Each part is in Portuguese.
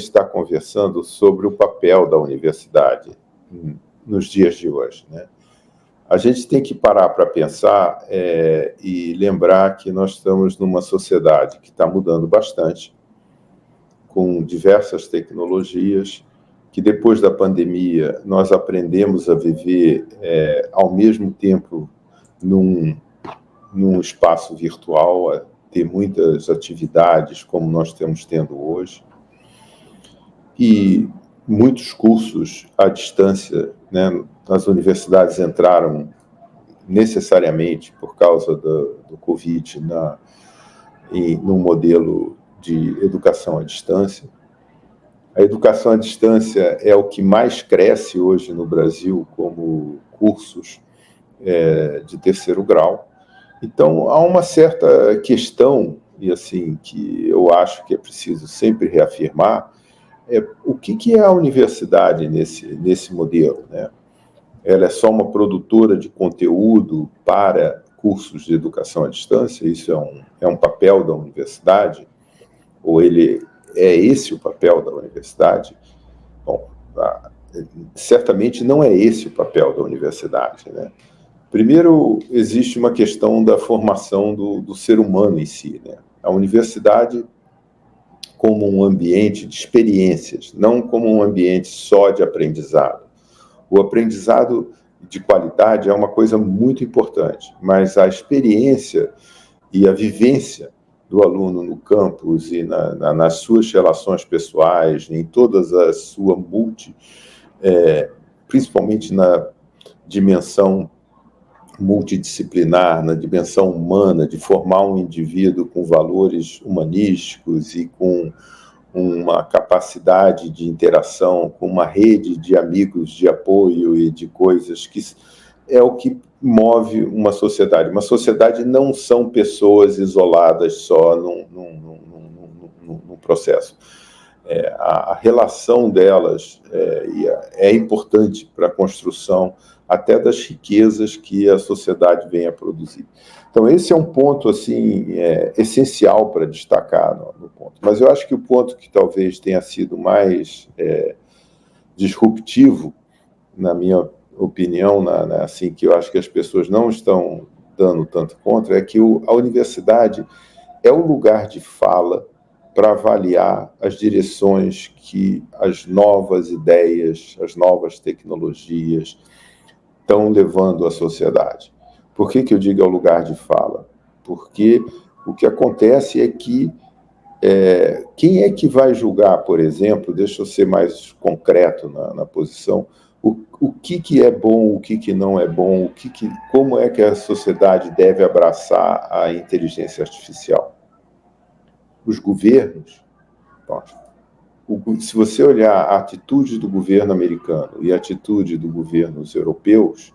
está conversando sobre o papel da universidade nos dias de hoje, né? A gente tem que parar para pensar e lembrar que nós estamos numa sociedade que está mudando bastante, com diversas tecnologias, que depois da pandemia nós aprendemos a viver ao mesmo tempo num espaço virtual, a ter muitas atividades como nós estamos tendo hoje, e muitos cursos à distância, né? As universidades entraram necessariamente por causa do Covid no modelo de educação à distância. A educação à distância é o que mais cresce hoje no Brasil como cursos de terceiro grau. Então, há uma certa questão, e assim, que eu acho que é preciso sempre reafirmar, o que é a universidade nesse modelo, né? Ela é só uma produtora de conteúdo para cursos de educação à distância? Isso é um papel da universidade? Ou é esse o papel da universidade? Bom, certamente não é esse o papel da universidade, né? Primeiro, existe uma questão da formação do ser humano em si, né? A universidade como um ambiente de experiências, não como um ambiente só de aprendizado. O aprendizado de qualidade é uma coisa muito importante, mas a experiência e a vivência do aluno no campus e nas suas relações pessoais, em todas a sua principalmente na dimensão multidisciplinar, na dimensão humana, de formar um indivíduo com valores humanísticos e com uma capacidade de interação, com uma rede de amigos de apoio e de coisas que é o que move uma sociedade. Uma sociedade não são pessoas isoladas só num processo. A relação delas é importante para a construção até das riquezas que a sociedade vem a produzir. Então, esse é um ponto assim, essencial para destacar no ponto. Mas eu acho que o ponto que talvez tenha sido mais disruptivo, na minha opinião, assim, que eu acho que as pessoas não estão dando tanto conta, é que a universidade é o lugar de fala para avaliar as direções que as novas ideias, as novas tecnologias estão levando à sociedade. Por que eu digo é o lugar de fala? Porque o que acontece é que quem é que vai julgar, por exemplo, deixa eu ser mais concreto na posição, o que é bom, o que não é bom, como é que a sociedade deve abraçar a inteligência artificial? Os governos, se você olhar a atitude do governo americano e a atitude dos governos europeus,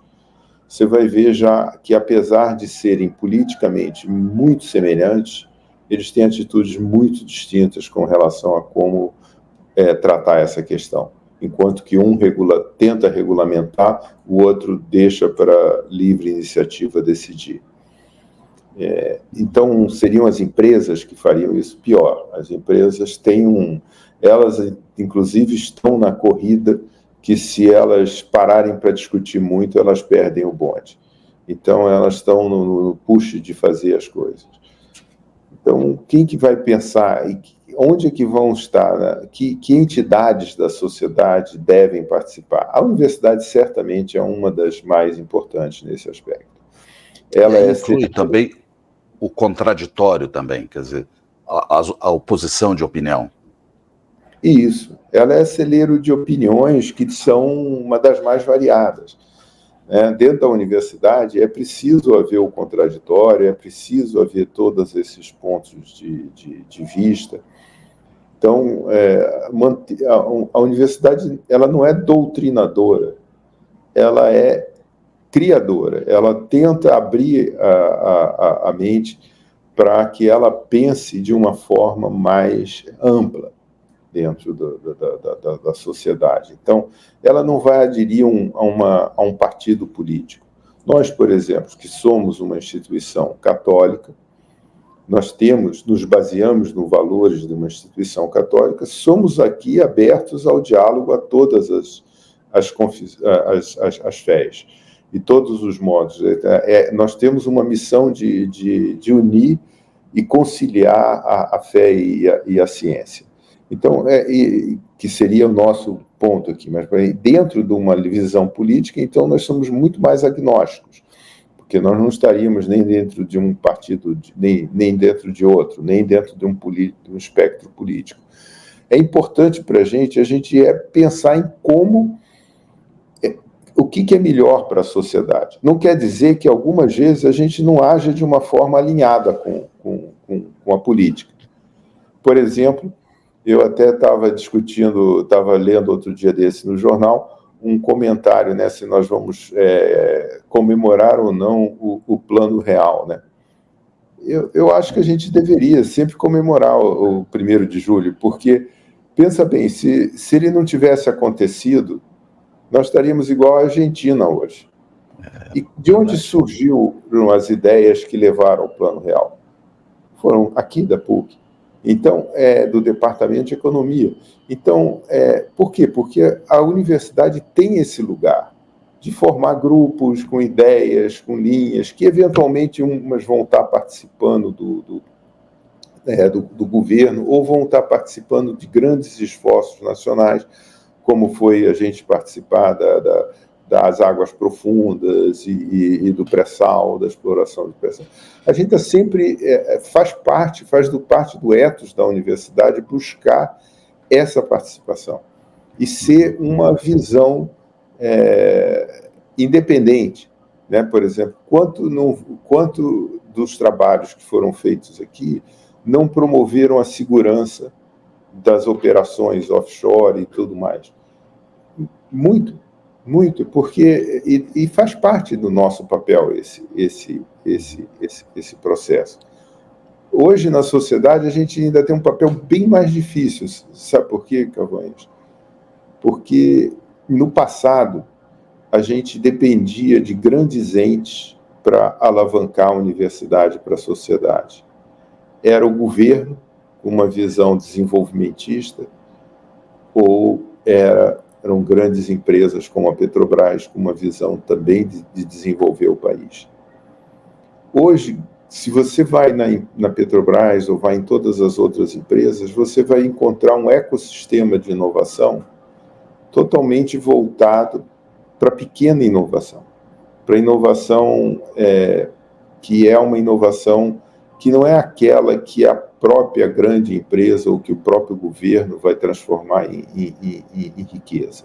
você vai ver já que, apesar de serem politicamente muito semelhantes, eles têm atitudes muito distintas com relação a como tratar essa questão. Enquanto que um tenta regulamentar, o outro deixa para livre iniciativa decidir. Então, seriam as empresas que fariam isso? Pior, as empresas elas, inclusive, estão na corrida que, se elas pararem para discutir muito, elas perdem o bonde. Então, elas estão no push de fazer as coisas. Então, quem que vai pensar? Onde é que vão estar? Né? Que entidades da sociedade devem participar? A universidade, certamente, é uma das mais importantes nesse aspecto. Ela inclui também o contraditório também, quer dizer, a oposição de opinião. Isso, ela é celeiro de opiniões que são uma das mais variadas. Dentro da universidade é preciso haver o contraditório, é preciso haver todos esses pontos de vista. Então, a universidade ela não é doutrinadora, ela é criadora, ela tenta abrir a mente para que ela pense de uma forma mais ampla dentro da sociedade. Então, ela não vai aderir a um partido político. Nós, por exemplo, que somos uma instituição católica, nós nos baseamos nos valores de uma instituição católica, somos aqui abertos ao diálogo a todas as fés, de todos os modos. Nós temos uma missão de unir e conciliar a fé e a ciência. Então, que seria o nosso ponto aqui, mas dentro de uma visão política, então nós somos muito mais agnósticos, porque nós não estaríamos nem dentro de um partido, nem dentro de outro, nem dentro de um espectro político. É importante para a gente pensar em o que é melhor para a sociedade. Não quer dizer que algumas vezes a gente não haja de uma forma alinhada com a política. Por exemplo, eu até estava lendo outro dia desse no jornal, um comentário, né, se nós vamos comemorar ou não o Plano Real, né? Eu acho que a gente deveria sempre comemorar o 1º de julho, porque, pensa bem, se ele não tivesse acontecido, nós estaríamos igual à Argentina hoje. E de onde surgiram as ideias que levaram ao Plano Real? Foram aqui da PUC. Então, do Departamento de Economia. Então, por quê? Porque a universidade tem esse lugar de formar grupos com ideias, com linhas, que eventualmente umas vão estar participando do governo ou vão estar participando de grandes esforços nacionais, como foi a gente participar das águas profundas e do pré-sal, da exploração do pré-sal. A gente sempre faz parte do ethos da universidade buscar essa participação e ser uma visão independente, né? Por exemplo, quanto dos trabalhos que foram feitos aqui não promoveram a segurança das operações offshore e tudo mais? Muito, porque e faz parte do nosso papel esse processo. Hoje, na sociedade, a gente ainda tem um papel bem mais difícil. Sabe por quê, Cavalheiros? Porque, no passado, a gente dependia de grandes entes para alavancar a universidade para a sociedade. Era o governo, com uma visão desenvolvimentista, ou eram grandes empresas como a Petrobras, com uma visão também de desenvolver o país. Hoje, se você vai na Petrobras ou vai em todas as outras empresas, você vai encontrar um ecossistema de inovação totalmente voltado para pequena inovação, para inovação que é uma inovação que não é aquela que a própria grande empresa ou que o próprio governo vai transformar em riqueza.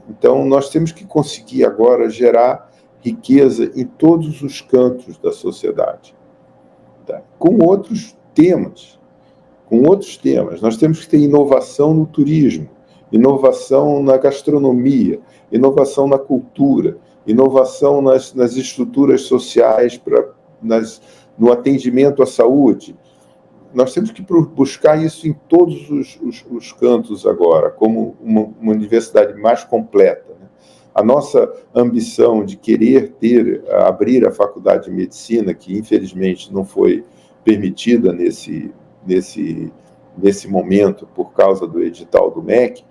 Então, nós temos que conseguir agora gerar riqueza em todos os cantos da sociedade, tá? Com outros temas. Nós temos que ter inovação no turismo, inovação na gastronomia, inovação na cultura, inovação nas estruturas sociais, no atendimento à saúde. Nós temos que buscar isso em todos os cantos agora, como uma universidade mais completa, né? A nossa ambição de querer abrir a faculdade de medicina, que infelizmente não foi permitida nesse momento por causa do edital do MEC,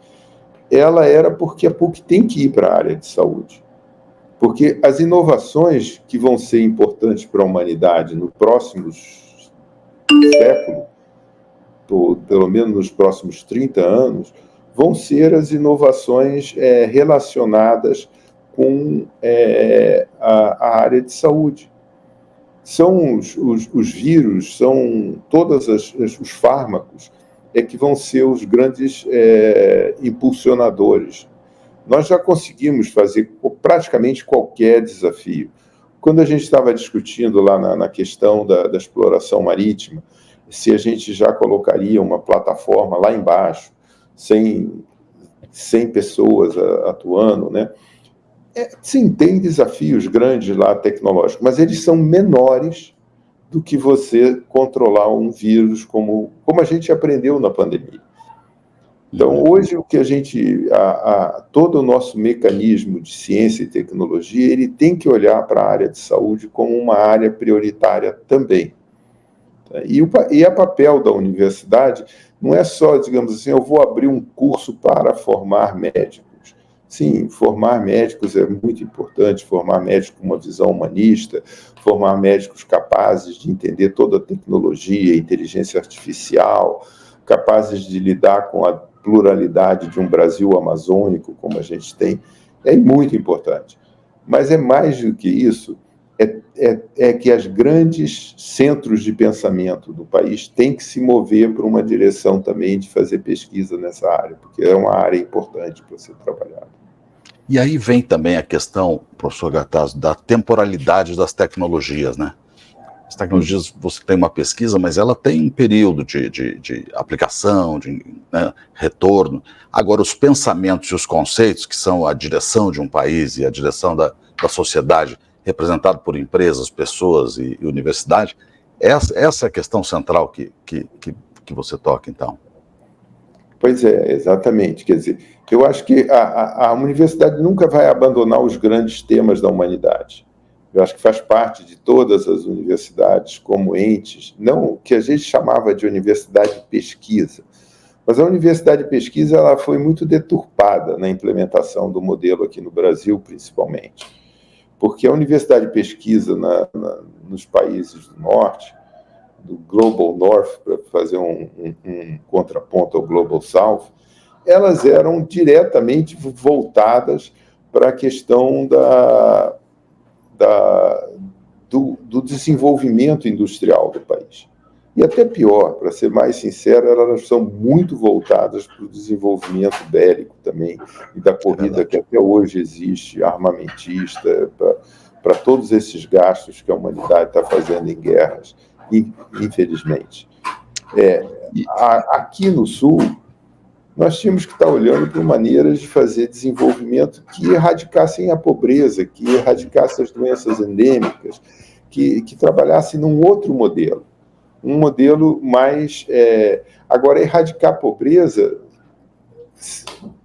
ela era porque a PUC tem que ir para a área de saúde. Porque as inovações que vão ser importantes para a humanidade no próximo século, pelo menos nos próximos 30 anos, vão ser as inovações relacionadas com a área de saúde. São os vírus, são todos os fármacos que vão ser os grandes impulsionadores. Nós já conseguimos fazer praticamente qualquer desafio. Quando a gente estava discutindo lá na questão da exploração marítima, se a gente já colocaria uma plataforma lá embaixo, sem pessoas atuando, né? Sim, tem desafios grandes lá tecnológicos, mas eles são menores do que você controlar um vírus como a gente aprendeu na pandemia. Então, hoje, o que todo o nosso mecanismo de ciência e tecnologia, ele tem que olhar para a área de saúde como uma área prioritária também. E a papel da universidade não é só, digamos assim, eu vou abrir um curso para formar médicos. Sim, formar médicos é muito importante, formar médicos com uma visão humanista, formar médicos capazes de entender toda a tecnologia, inteligência artificial, capazes de lidar com a pluralidade de um Brasil amazônico, como a gente tem, é muito importante. Mas é mais do que isso, é que os grandes centros de pensamento do país têm que se mover para uma direção também de fazer pesquisa nessa área, porque é uma área importante para ser trabalhada. E aí vem também a questão, professor Gattazzo, da temporalidade das tecnologias, né? As tecnologias, você tem uma pesquisa, mas ela tem um período de aplicação, de retorno. Agora, os pensamentos e os conceitos, que são a direção de um país e a direção da sociedade, representado por empresas, pessoas e universidade, essa é a questão central que você toca, então. Pois é, exatamente. Quer dizer, eu acho que a universidade nunca vai abandonar os grandes temas da humanidade. Eu acho que faz parte de todas as universidades como entes, não o que a gente chamava de universidade de pesquisa, mas a universidade de pesquisa ela foi muito deturpada na implementação do modelo aqui no Brasil, principalmente. Porque a universidade de pesquisa nos países do norte, do Global North, para fazer um contraponto ao Global South, elas eram diretamente voltadas para a questão do desenvolvimento industrial do país. E até pior, para ser mais sincero, elas são muito voltadas para o desenvolvimento bélico também, e da corrida que até hoje existe, armamentista, para todos esses gastos que a humanidade está fazendo em guerras, infelizmente. Aqui no Sul, nós tínhamos que estar olhando para maneiras de fazer desenvolvimento que erradicassem a pobreza, que erradicassem as doenças endêmicas, que trabalhassem num outro modelo. Um modelo mais... Agora, erradicar a pobreza,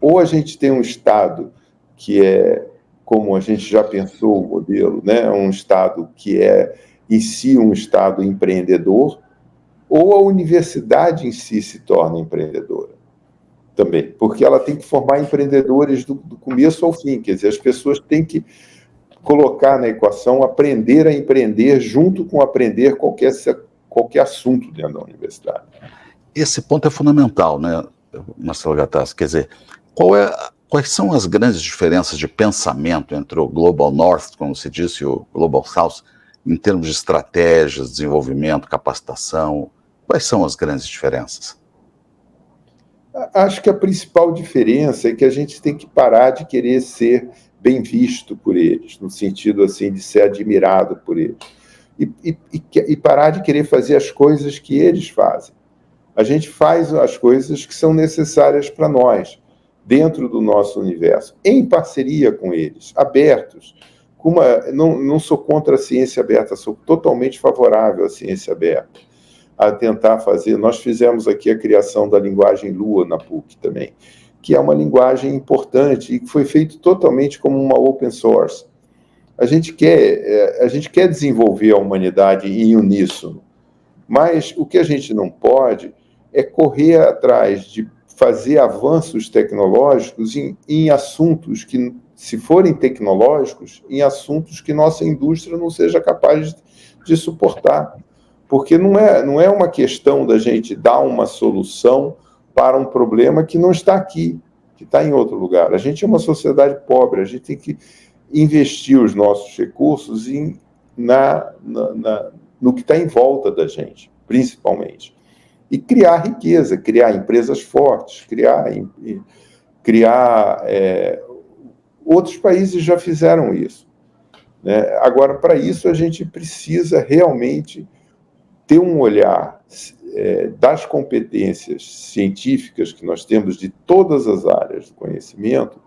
ou a gente tem um Estado que é, como a gente já pensou o modelo, né, um Estado que é, em si, um Estado empreendedor, ou a universidade em si se torna empreendedora também, porque ela tem que formar empreendedores do começo ao fim, quer dizer, as pessoas têm que colocar na equação aprender a empreender junto com aprender qualquer assunto dentro da universidade. Esse ponto é fundamental, né, Marcelo Gattazzo? Quer dizer, quais são as grandes diferenças de pensamento entre o Global North, como se disse, e o Global South, em termos de estratégias, desenvolvimento, capacitação? Quais são as grandes diferenças? Acho que a principal diferença é que a gente tem que parar de querer ser bem visto por eles, no sentido assim de ser admirado por eles, e parar de querer fazer as coisas que eles fazem. A gente faz as coisas que são necessárias para nós, dentro do nosso universo, em parceria com eles, abertos. Não sou contra a ciência aberta, sou totalmente favorável à ciência aberta, a tentar fazer. Nós fizemos aqui a criação da linguagem Lua na PUC também, que é uma linguagem importante e que foi feito totalmente como uma open source. A gente quer desenvolver a humanidade em uníssono, mas o que a gente não pode é correr atrás de fazer avanços tecnológicos em assuntos que, se forem tecnológicos, em assuntos que nossa indústria não seja capaz de suportar. Porque não é uma questão da gente dar uma solução para um problema que não está aqui, que está em outro lugar. A gente é uma sociedade pobre, a gente tem que investir os nossos recursos no que está em volta da gente, principalmente. E criar riqueza, criar empresas fortes, outros países já fizeram isso, né? Agora, para isso, a gente precisa realmente ter um olhar das competências científicas que nós temos de todas as áreas do conhecimento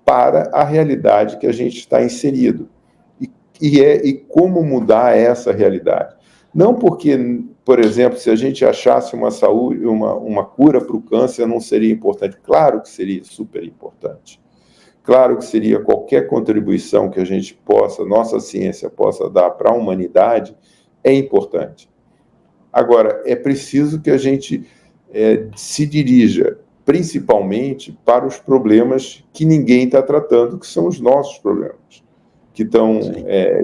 para a realidade que a gente está inserido. E como mudar essa realidade. Não porque, por exemplo, se a gente achasse uma cura para o câncer, não seria importante. Claro que seria super importante. Claro que seria qualquer contribuição que a gente nossa ciência possa dar para a humanidade, é importante. Agora, é preciso que a gente se dirija principalmente para os problemas que ninguém está tratando, que são os nossos problemas, que estão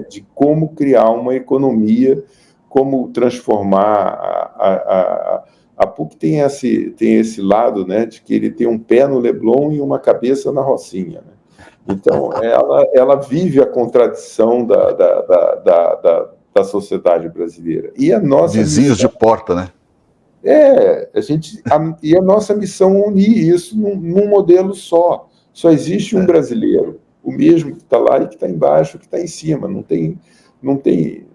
de como criar uma economia, como transformar a PUC tem esse lado, né, de que ele tem um pé no Leblon e uma cabeça na Rocinha, né? Então, ela vive a contradição da sociedade brasileira. E a nossa vizinhos de porta, né? E a nossa missão é unir isso num modelo só. Só existe um brasileiro, o mesmo que está lá e que está embaixo, que está em cima. Não tem.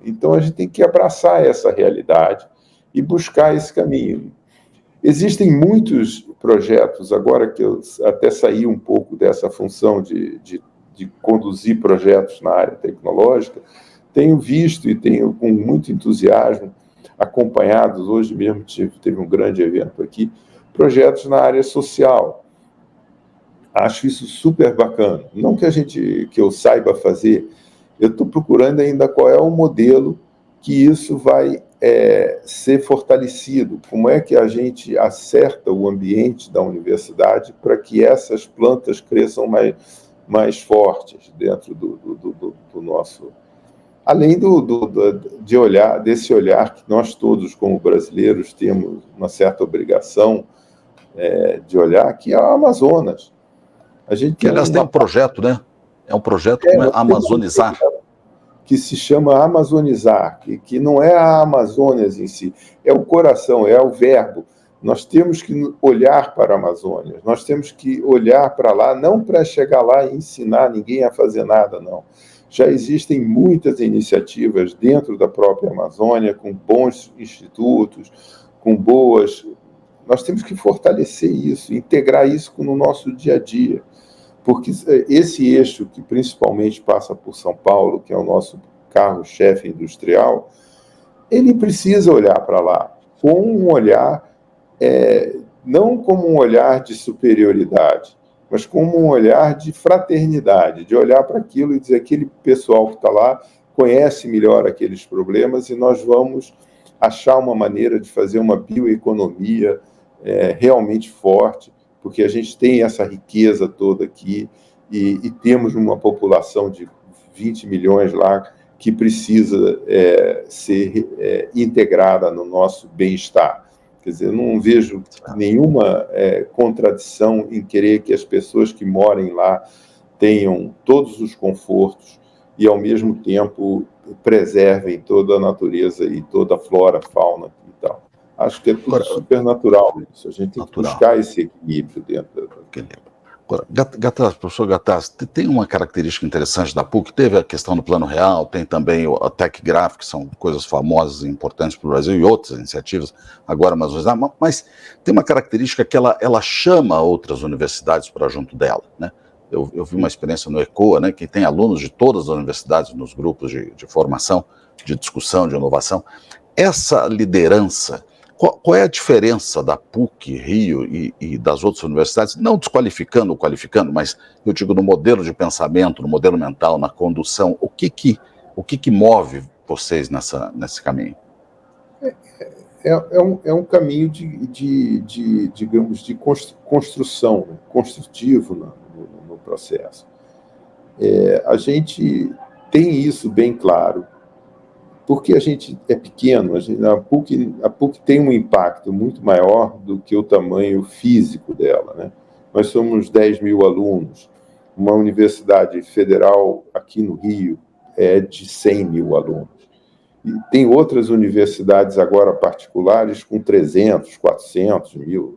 Então a gente tem que abraçar essa realidade e buscar esse caminho. Existem muitos projetos, agora que eu até saí um pouco dessa função de conduzir projetos na área tecnológica, tenho visto e tenho com muito entusiasmo acompanhados, hoje mesmo teve um grande evento aqui, projetos na área social. Acho isso super bacana. Não que eu saiba fazer, eu estou procurando ainda qual é o modelo que isso vai ser fortalecido. Como é que a gente acerta o ambiente da universidade para que essas plantas cresçam mais fortes dentro do nosso... Além desse olhar que nós todos, como brasileiros, temos uma certa obrigação de olhar, que é o Amazonas. A gente que, aliás, tem um projeto, né? É um projeto como Amazonizar. Que se chama Amazonizar, que não é a Amazônias em si, é o coração, é o verbo. Nós temos que olhar para a Amazônia, nós temos que olhar para lá, não para chegar lá e ensinar ninguém a fazer nada, não. Já existem muitas iniciativas dentro da própria Amazônia, com bons institutos, com boas... Nós temos que fortalecer isso, integrar isso no nosso dia a dia, porque esse eixo que principalmente passa por São Paulo, que é o nosso carro-chefe industrial, ele precisa olhar para lá, com um olhar, não como um olhar de superioridade, mas como um olhar de fraternidade, de olhar para aquilo e dizer que aquele pessoal que está lá conhece melhor aqueles problemas e nós vamos achar uma maneira de fazer uma bioeconomia realmente forte, porque a gente tem essa riqueza toda aqui e temos uma população de 20 milhões lá que precisa ser integrada no nosso bem-estar. Quer dizer, eu não vejo nenhuma contradição em querer que as pessoas que morem lá tenham todos os confortos e, ao mesmo tempo, preservem toda a natureza e toda a flora, fauna e tal. Acho que é tudo super natural isso. A gente tem que buscar esse equilíbrio dentro Agora, professor Gattaz, tem uma característica interessante da PUC, teve a questão do Plano Real, tem também a TecGraph, que são coisas famosas e importantes para o Brasil, e outras iniciativas, agora mas tem uma característica que ela chama outras universidades para junto dela, né? Eu vi uma experiência no ECOA, né, que tem alunos de todas as universidades nos grupos de formação, de discussão, de inovação. Essa liderança... Qual é a diferença da PUC, Rio e das outras universidades, não desqualificando ou qualificando, mas eu digo no modelo de pensamento, no modelo mental, na condução, o que move vocês nesse caminho? É um caminho digamos, de construção, construtivo no processo. A gente tem isso bem claro, porque a gente é pequeno, a PUC tem um impacto muito maior do que o tamanho físico dela, né? Nós somos 10 mil alunos, uma universidade federal aqui no Rio é de 100 mil alunos. E tem outras universidades agora particulares com 300, 400 mil,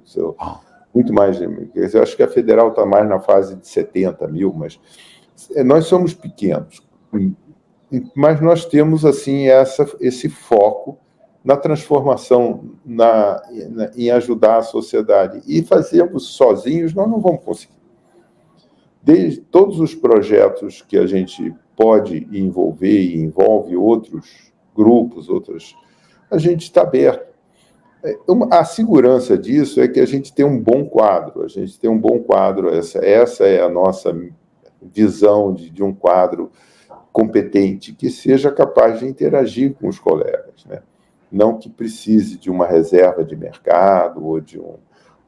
muito mais. Eu acho que a federal está mais na fase de 70 mil, mas nós somos pequenos. Mas nós temos assim esse foco na transformação, em ajudar a sociedade. E fazermos sozinhos, nós não vamos conseguir. Todos os projetos que a gente pode envolver e envolve outros grupos, a gente está aberto. A segurança disso é que a gente tem um bom quadro, essa é a nossa visão de um quadro competente, que seja capaz de interagir com os colegas, né? não que precise de uma reserva de mercado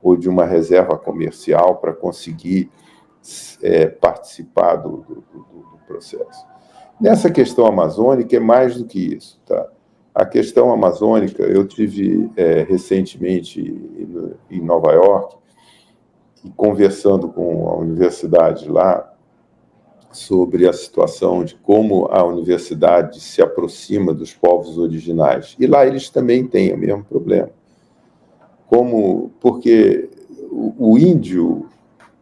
ou de uma reserva comercial para conseguir participar do processo. Nessa questão amazônica é mais do que isso, tá? A questão amazônica, eu tive recentemente em Nova York, e conversando com a universidade lá sobre a situação de como a universidade se aproxima dos povos originais. E lá eles também têm o mesmo problema. Porque o índio,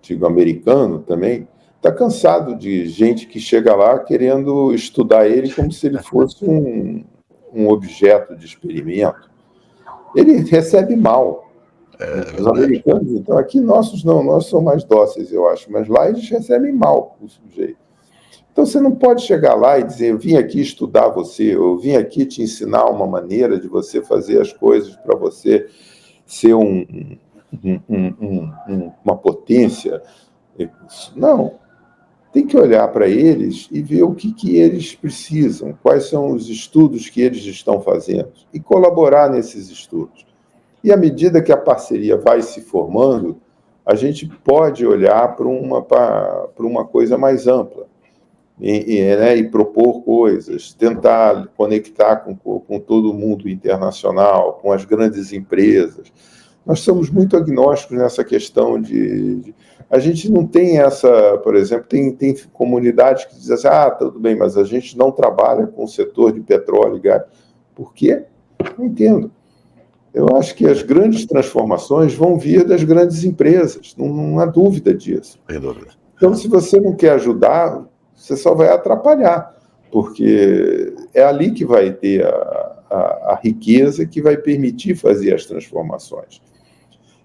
digo, americano também, está cansado de gente que chega lá querendo estudar ele como se ele fosse um objeto de experimento. Ele recebe mal. Os americanos, então, aqui nossos são mais dóceis, eu acho, mas lá eles recebem mal o sujeito. Então você não pode chegar lá e dizer, eu vim aqui estudar você, eu vim aqui te ensinar uma maneira de você fazer as coisas para você ser uma potência. Não. Tem que olhar para eles e ver o que eles precisam, quais são os estudos que eles estão fazendo, e colaborar nesses estudos. E à medida que a parceria vai se formando, a gente pode olhar para uma coisa mais ampla e propor coisas, tentar conectar com todo mundo internacional, com as grandes empresas. Nós somos muito agnósticos nessa questão a gente não tem essa, por exemplo, tem comunidades que dizem assim, tudo bem, mas a gente não trabalha com o setor de petróleo e gás. Por quê? Não entendo. Eu acho que as grandes transformações vão vir das grandes empresas, não há dúvida disso. Sem dúvida. Então, se você não quer ajudar, você só vai atrapalhar, porque é ali que vai ter a riqueza que vai permitir fazer as transformações.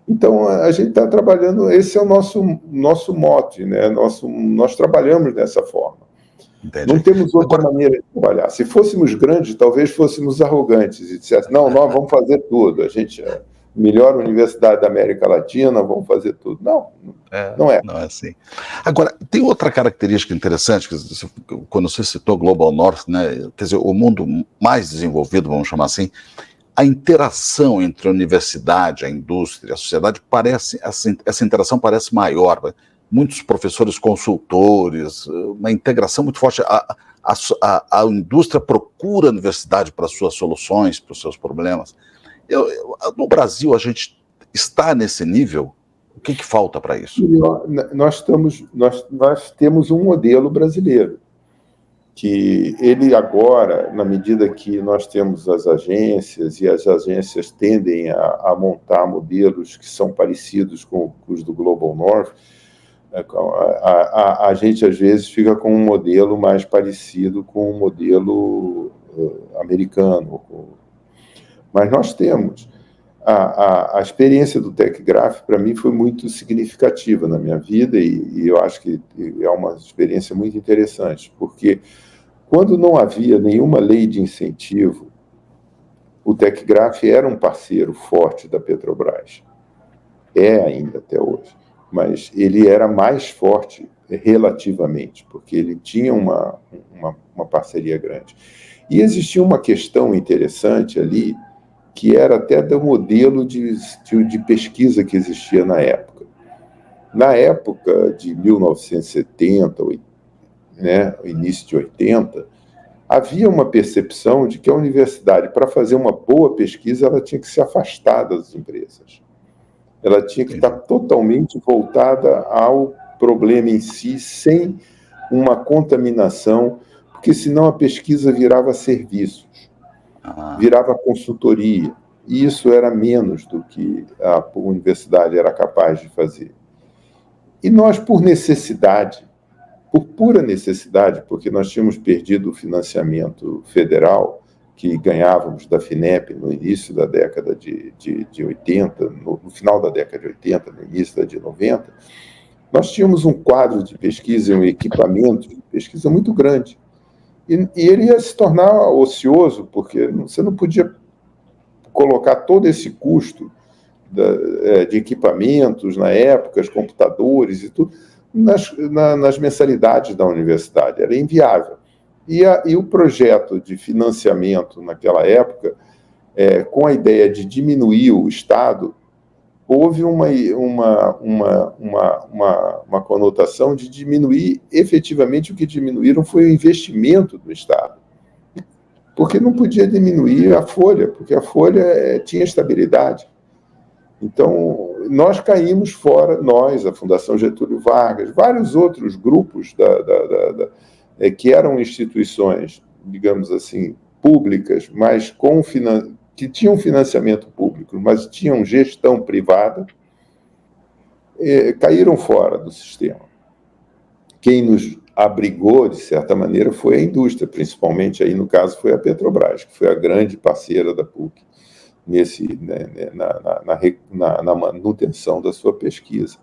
Então, a gente está trabalhando, esse é o nosso mote, né? Nós trabalhamos dessa forma. Entendi. Não temos outra maneira de trabalhar. Se fôssemos grandes, talvez fôssemos arrogantes e dissessem, não, nós vamos fazer tudo, a gente é a melhor universidade da América Latina, vamos fazer tudo. Não é. Não é assim. Agora, tem outra característica interessante, quando você citou Global North, né? Quer dizer, o mundo mais desenvolvido, vamos chamar assim, a interação entre a universidade, a indústria, a sociedade, essa interação parece maior, né? Muitos professores consultores, uma integração muito forte. A indústria procura a universidade para suas soluções, para os seus problemas. No Brasil, a gente está nesse nível? O que falta para isso? Nós temos um modelo brasileiro, que ele agora, na medida que nós temos as agências, e as agências tendem a montar modelos que são parecidos com os do Global North, a gente, às vezes, fica com um modelo mais parecido com o modelo americano. Mas nós temos. A experiência do TechGraph, para mim, foi muito significativa na minha vida e eu acho que é uma experiência muito interessante, porque quando não havia nenhuma lei de incentivo, o TechGraph era um parceiro forte da Petrobras. É ainda até hoje. Mas ele era mais forte relativamente, porque ele tinha uma parceria grande. E existia uma questão interessante ali, que era até do modelo de pesquisa que existia na época. Na época de 1970, né, início de 80, havia uma percepção de que a universidade, para fazer uma boa pesquisa, ela tinha que se afastar das empresas. Ela tinha que estar totalmente voltada ao problema em si, sem uma contaminação, porque senão a pesquisa virava serviços, virava consultoria, e isso era menos do que a universidade era capaz de fazer. E nós, por necessidade, por pura necessidade, porque nós tínhamos perdido o financiamento federal, que ganhávamos da FINEP no início da década de 80, no final da década de 80, no início da de 90, nós tínhamos um quadro de pesquisa, um equipamento de pesquisa muito grande. E ele ia se tornar ocioso, porque você não podia colocar todo esse custo de equipamentos na época, os computadores e tudo, nas mensalidades da universidade. Era inviável. E o projeto de financiamento naquela época com a ideia de diminuir o Estado, houve uma conotação de diminuir, efetivamente o que diminuíram foi o investimento do Estado. Porque não podia diminuir a folha, porque a folha tinha estabilidade. Então, nós caímos fora, nós, a Fundação Getúlio Vargas, vários outros grupos que eram instituições, digamos assim, públicas, mas que tinham financiamento público, mas tinham gestão privada, caíram fora do sistema. Quem nos abrigou, de certa maneira, foi a indústria, principalmente aí, no caso, foi a Petrobras, que foi a grande parceira da PUC na manutenção da sua pesquisa.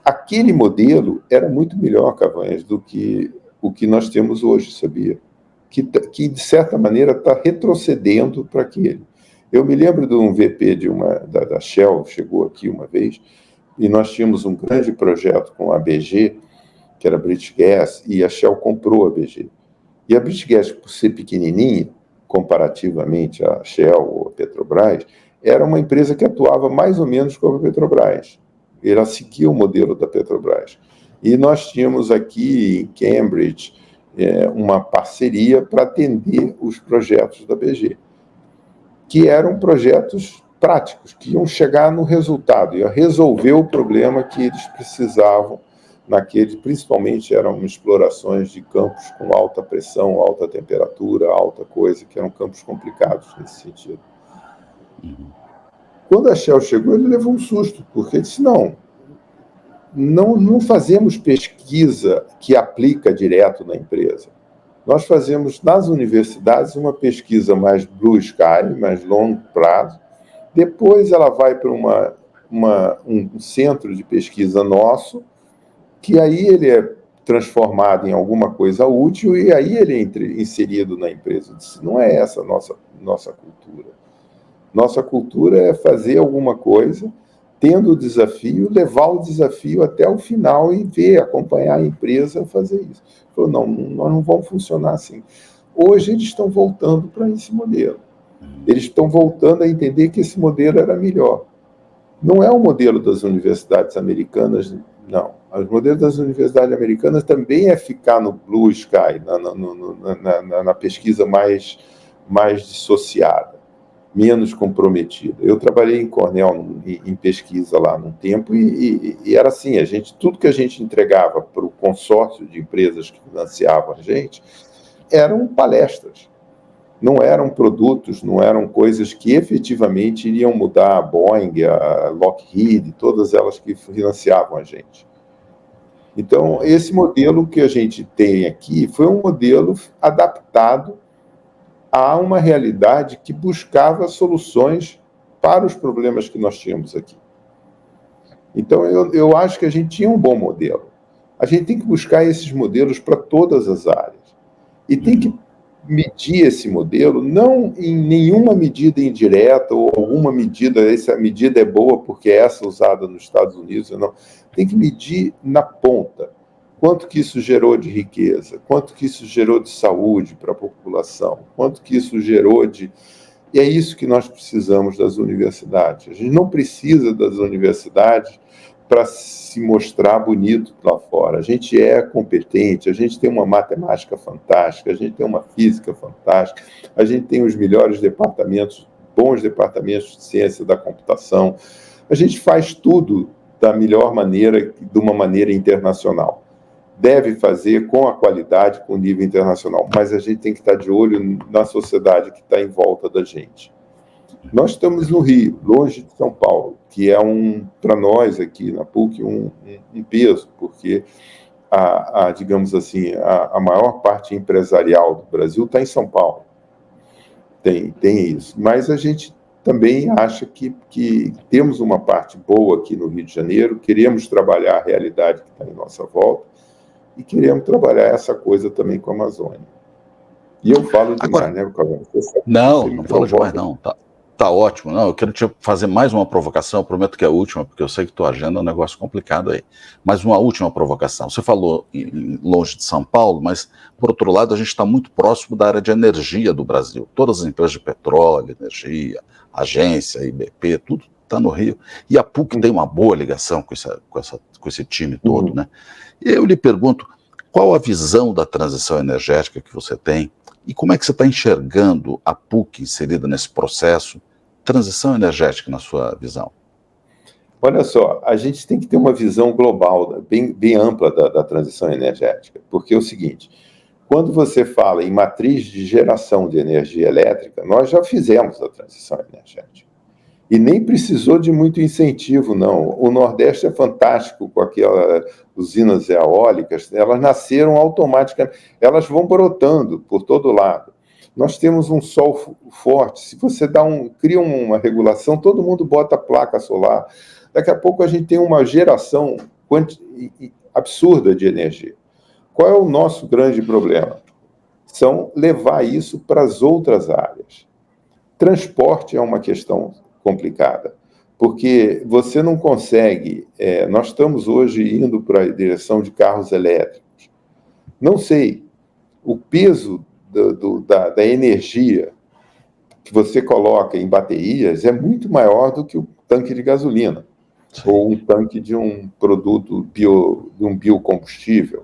Aquele modelo era muito melhor, Cavanhas, do que o que nós temos hoje, sabia? Que de certa maneira, está retrocedendo para aquele. Eu me lembro de um VP da Shell, chegou aqui uma vez, e nós tínhamos um grande projeto com a BG, que era a British Gas, e a Shell comprou a BG. E a British Gas, por ser pequenininha, comparativamente à Shell ou à Petrobras, era uma empresa que atuava mais ou menos como a Petrobras. Ela seguia o modelo da Petrobras. E nós tínhamos aqui em Cambridge uma parceria para atender os projetos da BG, que eram projetos práticos, que iam chegar no resultado, iam resolver o problema que eles precisavam principalmente eram explorações de campos com alta pressão, alta temperatura, alta coisa, que eram campos complicados nesse sentido. Quando a Shell chegou, ele levou um susto, porque ele disse, não fazemos pesquisa que aplica direto na empresa. Nós fazemos nas universidades uma pesquisa mais blue sky, mais longo prazo. Depois ela vai para um centro de pesquisa nosso, que aí ele é transformado em alguma coisa útil e aí ele é inserido na empresa. Não é essa a nossa cultura. Nossa cultura é fazer alguma coisa, tendo o desafio, levar o desafio até o final e acompanhar a empresa fazer isso. Falou, nós não vamos funcionar assim. Hoje eles estão voltando para esse modelo. Eles estão voltando a entender que esse modelo era melhor. Não é o modelo das universidades americanas, não. Os modelos das universidades americanas também é ficar no blue sky, na pesquisa mais dissociada, menos comprometida. Eu trabalhei em Cornell em pesquisa lá num tempo e era assim, tudo que a gente entregava para o consórcio de empresas que financiavam a gente eram palestras. Não eram produtos, não eram coisas que efetivamente iriam mudar a Boeing, a Lockheed, todas elas que financiavam a gente. Então, esse modelo que a gente tem aqui foi um modelo adaptado a uma realidade que buscava soluções para os problemas que nós tínhamos aqui. Então, eu acho que a gente tinha um bom modelo. A gente tem que buscar esses modelos para todas as áreas. E tem que medir esse modelo, não em nenhuma medida indireta ou alguma medida, essa medida é boa porque é essa usada nos Estados Unidos, não. Tem que medir na ponta. Quanto que isso gerou de riqueza, quanto que isso gerou de saúde para a população, quanto que isso gerou de... E é isso que nós precisamos das universidades. A gente não precisa das universidades para se mostrar bonito lá fora. A gente é competente, a gente tem uma matemática fantástica, a gente tem uma física fantástica, a gente tem os melhores departamentos, bons departamentos de ciência da computação. A gente faz tudo da melhor maneira, de uma maneira internacional. Deve fazer com a qualidade, com o nível internacional, mas a gente tem que estar de olho na sociedade que está em volta da gente. Nós estamos no Rio, longe de São Paulo, que é para nós aqui na PUC um peso, porque digamos assim, a maior parte empresarial do Brasil está em São Paulo. Tem isso. Mas a gente também acha que temos uma parte boa aqui no Rio de Janeiro, queremos trabalhar a realidade que está em nossa volta e queremos trabalhar essa coisa também com a Amazônia. E eu falo demais, agora, né, Cavão? Não falo demais, não. Tá tá ótimo. Não, eu quero te fazer mais uma provocação, eu prometo que é a última, porque eu sei que tua agenda é um negócio complicado aí. Mas uma última provocação. Você falou longe de São Paulo, mas, por outro lado, a gente está muito próximo da área de energia do Brasil. Todas as empresas de petróleo, energia, agência, IBP, tudo está no Rio. E a PUC tem uma boa ligação com esse time todo, né? E eu lhe pergunto, qual a visão da transição energética que você tem? E como é que você está enxergando a PUC inserida nesse processo? Transição energética, na sua visão? Olha só, a gente tem que ter uma visão global, bem ampla da transição energética, porque é o seguinte, quando você fala em matriz de geração de energia elétrica, nós já fizemos a transição energética. E nem precisou de muito incentivo, não. O Nordeste é fantástico com aquelas usinas eólicas, elas nasceram automaticamente, elas vão brotando por todo lado. Nós temos um sol forte, se você cria uma regulação, todo mundo bota placa solar, daqui a pouco a gente tem uma geração absurda de energia. Qual é o nosso grande problema? São levar isso para as outras áreas. Transporte é uma questão complicada, porque você não consegue... nós estamos hoje indo para a direção de carros elétricos. Não sei, o peso da energia que você coloca em baterias é muito maior do que o tanque de gasolina. Sim. Ou um tanque de um produto de um biocombustível.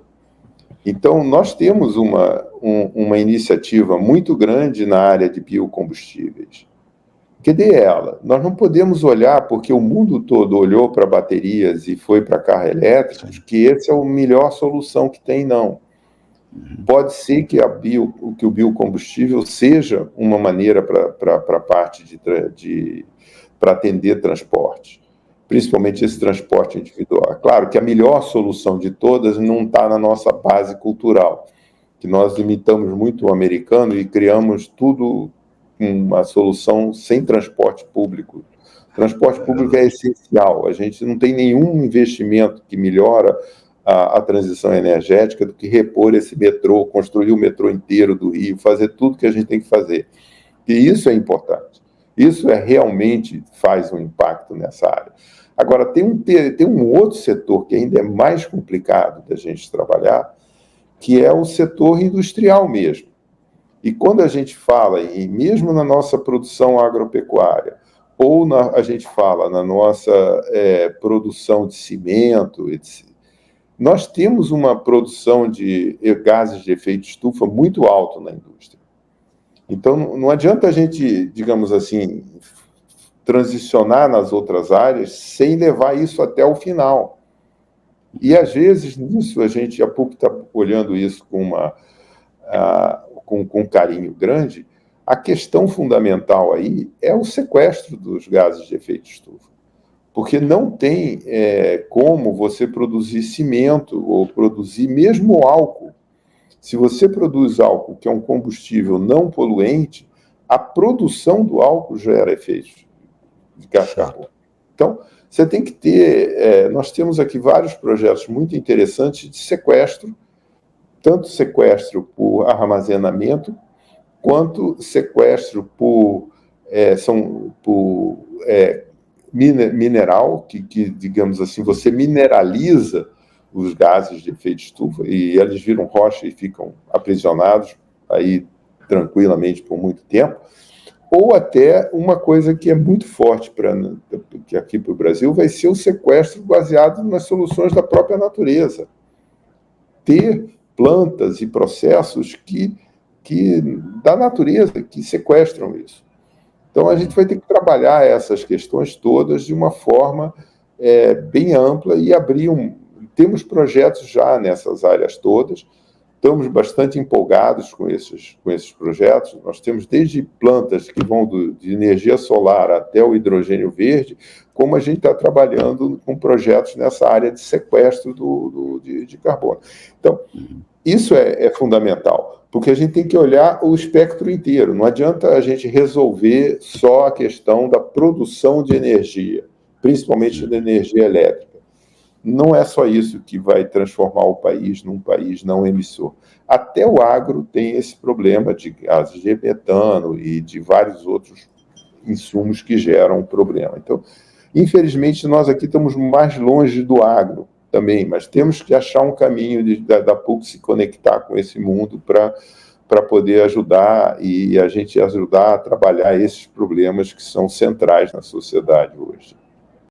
Então, nós temos uma iniciativa muito grande na área de biocombustíveis. Cadê ela? Nós não podemos olhar, porque o mundo todo olhou para baterias e foi para carros elétricos, que essa é a melhor solução que tem, não. Pode ser que o biocombustível seja uma maneira para a parte para atender transporte, principalmente esse transporte individual. Claro que a melhor solução de todas não está na nossa base cultural, que nós imitamos muito o americano e criamos tudo uma solução sem transporte público. Transporte público é essencial. A gente não tem nenhum investimento que melhora a transição energética do que repor esse metrô, construir o metrô inteiro do Rio, fazer tudo que a gente tem que fazer. E isso é importante. Isso realmente faz um impacto nessa área. Agora, tem um outro setor que ainda é mais complicado da gente trabalhar, que é o setor industrial mesmo. E quando a gente fala, e mesmo na nossa produção agropecuária, ou a gente fala na nossa produção de cimento, etc., nós temos uma produção de gases de efeito estufa muito alto na indústria. Então, não adianta a gente, digamos assim, transicionar nas outras áreas sem levar isso até o final. E, às vezes, nisso, a PUC está olhando isso com carinho grande. A questão fundamental aí é o sequestro dos gases de efeito estufa. Porque não tem como você produzir cimento ou produzir mesmo álcool. Se você produz álcool, que é um combustível não poluente, a produção do álcool gera efeitos de gás carbono. Então, você tem que ter... nós temos aqui vários projetos muito interessantes de sequestro, tanto sequestro por armazenamento, quanto sequestro por mineral, que, digamos assim, você mineraliza os gases de efeito estufa e eles viram rocha e ficam aprisionados aí tranquilamente por muito tempo, ou até uma coisa que é muito forte que aqui para o Brasil vai ser o sequestro baseado nas soluções da própria natureza. Ter plantas e processos da natureza que sequestram isso. Então, a gente vai ter que trabalhar essas questões todas de uma forma bem ampla e abrir Temos projetos já nessas áreas todas, estamos bastante empolgados com esses projetos. Nós temos desde plantas que vão de energia solar até o hidrogênio verde, como a gente está trabalhando com projetos nessa área de sequestro de carbono. Então, isso é fundamental, porque a gente tem que olhar o espectro inteiro. Não adianta a gente resolver só a questão da produção de energia, principalmente da energia elétrica. Não é só isso que vai transformar o país num país não emissor. Até o agro tem esse problema de gases de metano e de vários outros insumos que geram problema. Então, infelizmente, nós aqui estamos mais longe do agro também, mas temos que achar um caminho da PUC se conectar com esse mundo para poder ajudar e a gente ajudar a trabalhar esses problemas que são centrais na sociedade hoje.